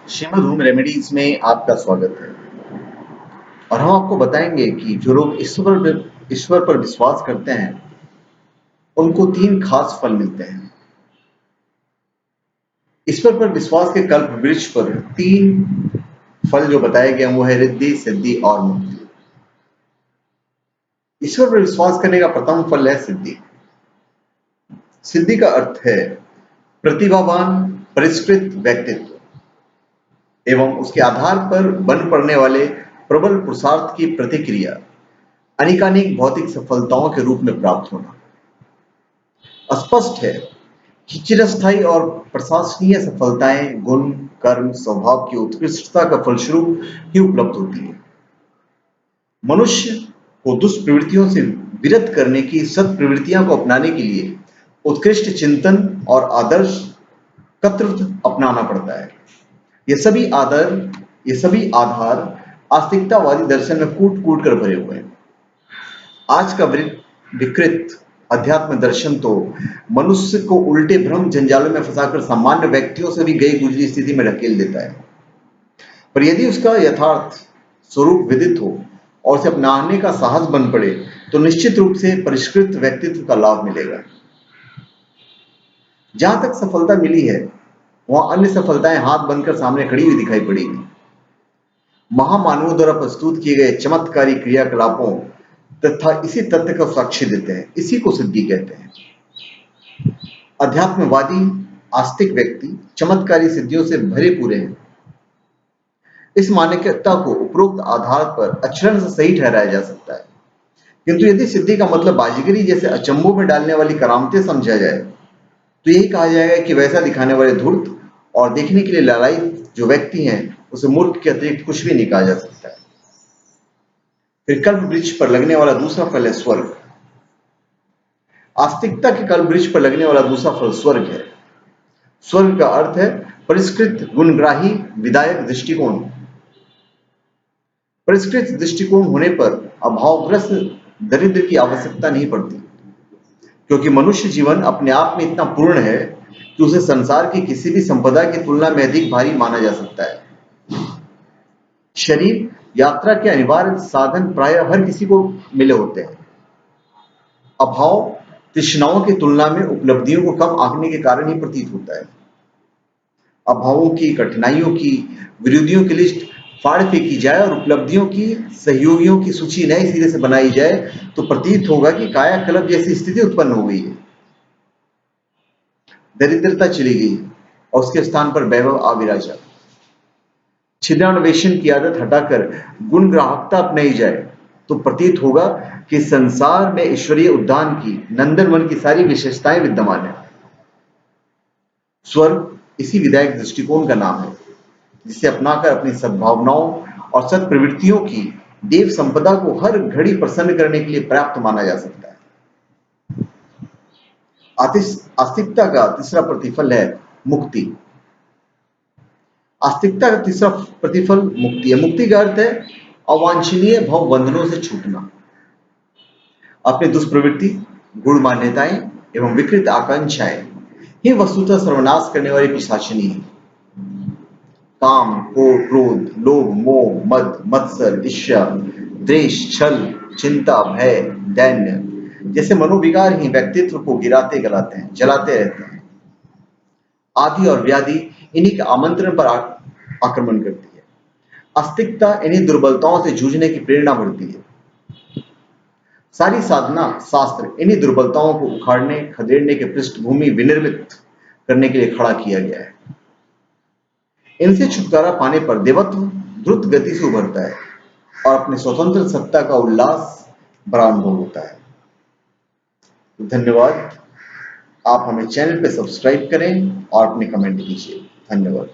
Shrimad home remedies में आपका स्वागत है। और हम आपको बताएंगे कि जो लोग ईश्वर पर विश्वास करते हैं उनको 3 खास फल मिलते हैं। ईश्वर पर विश्वास के कल्प वृक्ष पर 3 फल जो बताए गए हैं वो है रिद्धि, सिद्धि और मुक्ति। ईश्वर पर विश्वास करने का प्रथम फल है सिद्धि। सिद्धि का अर्थ है प्रतिभावान परिष्कृत व्यक्तित्व एवं उसके आधार पर बन पड़ने वाले प्रबल पुरुषार्थ की प्रतिक्रिया अनेकानेक भौतिक सफलताओं के रूप में प्राप्त होना। स्पष्ट है कि चिरस्थायी और प्रशंसनीय सफलताएं गुण, कर्म, स्वभाव की उत्कृष्टता का फलस्वरूप ही उपलब्ध होती है। मनुष्य को दुष्प्रवृत्तियों से विरत करने की सत्प्रवृत्तियां को अपनाने के लिए उत्कृष्ट चिंतन और आदर्श कर्तृत्व अपनाना पड़ता है। ये सभी आधार आस्तिकतावादी दर्शन में कूट कूट कर भरे हुए हैं। आज का विकृत अध्यात्म दर्शन तो मनुष्य को उल्टे भ्रम जंजालों में फंसाकर सामान्य व्यक्तियों से भी गई गुजरी स्थिति में ढकेल देता है। पर यदि उसका यथार्थ स्वरूप विदित हो और उसे अपनाने का साहस बन पड़े तो निश्चित रूप से परिष्कृत व्यक्तित्व का लाभ मिलेगा। जहां तक सफलता मिली है वहां अन्य सफलताएं हाथ बनकर सामने खड़ी हुई दिखाई पड़ेगी। महामानवों द्वारा प्रस्तुत किए गए चमत्कारी क्रियाकलापों तथा इसी तथ्य का साक्ष्य देते हैं। इसी को सिद्धि कहते हैं। अध्यात्मवादी आस्तिक व्यक्ति चमत्कारी सिद्धियों से भरे पूरे हैं। इस मान्यता को उपरोक्त आधार पर अक्षरशः से सही ठहराया जा सकता है, किंतु यदि सिद्धि का मतलब बाजीगरी जैसे अचंभों में डालने वाली करामतें समझा जाए तो यही कहा जाएगा कि वैसा दिखाने वाले धूर्त और देखने के लिए लालायित जो व्यक्ति हैं उसे मूर्ख के अतिरिक्त कुछ भी नहीं कहा जा सकता है। फिर कल्प वृक्ष पर लगने वाला दूसरा फल है स्वर्ग। आस्तिकता के कल्प वृक्ष पर लगने वाला दूसरा फल स्वर्ग है। स्वर्ग का अर्थ है परिष्कृत गुणग्राही विधायक दृष्टिकोण। परिष्कृत दृष्टिकोण होने पर अभावग्रस्त दरिद्र की आवश्यकता नहीं पड़ती, क्योंकि मनुष्य जीवन अपने आप में इतना पूर्ण है कि उसे संसार की किसी भी संपदा की तुलना में अधिक भारी माना जा सकता है। शरीर यात्रा के अनिवार्य साधन प्रायः हर किसी को मिले होते हैं। अभाव तृष्णाओं की तुलना में उपलब्धियों को कम आंकने के कारण ही प्रतीत होता है। अभावों की, कठिनाइयों की, विरोधियों की लिस्ट फाड़ फेंकी जाए और उपलब्धियों की, सहयोगियों की सूची नए सिरे से बनाई जाए तो प्रतीत होगा कि कायाकल्प जैसी स्थिति उत्पन्न हो गई है। दरिद्रता चली गई और उसके स्थान पर वैभव आ विराजा। छिद्रान्वेषण की आदत हटाकर गुण ग्राहकता अपनाई जाए तो प्रतीत होगा कि संसार में ईश्वरीय उद्यान की, नंदनवन की सारी विशेषताएं विद्यमान है। स्वर्ग इसी विधायक दृष्टिकोण का नाम है, जिसे अपनाकर अपनी सद्भावनाओं और सत्प्रवृत्तियों की देव संपदा को हर घड़ी प्रसन्न करने के लिए पर्याप्त माना जा सकता है। आस्तिकता का तीसरा प्रतिफल है मुक्ति। आस्तिकता का तीसरा प्रतिफल मुक्ति है। मुक्ति का अर्थ है अवांछनीय भव बंधनों से छूटना। अपनी दुष्प्रवृत्ति, गुण मान्यताएं एवं विकृत आकांक्षाएं ही वस्तुतः सर्वनाश करने वाली पिशाचिनी है। काम, क्रोध, लोभ, मोह, मद, मत्सर, ईर्ष्या, द्वेष, छल, चिंता, भय, दैन्य जैसे मनोविकार ही व्यक्तित्व को गिराते गलाते हैं, जलाते रहते हैं। आदि और व्याधि इन्हीं के आमंत्रण पर आक्रमण करती है। आस्तिकता इन्हीं दुर्बलताओं से जूझने की प्रेरणा बढ़ती है। सारी साधना शास्त्र इन्हीं दुर्बलताओं को उखाड़ने, खदेड़ने के पृष्ठभूमि विनिर्मित करने के लिए खड़ा किया गया है। इनसे छुटकारा पाने पर देवत्व द्रुत गति से उभरता है और अपने स्वतंत्र सत्ता का उल्लास बड़ा अनुभव होता है। धन्यवाद। आप हमें चैनल पे सब्सक्राइब करें और अपने कमेंट कीजिए। धन्यवाद।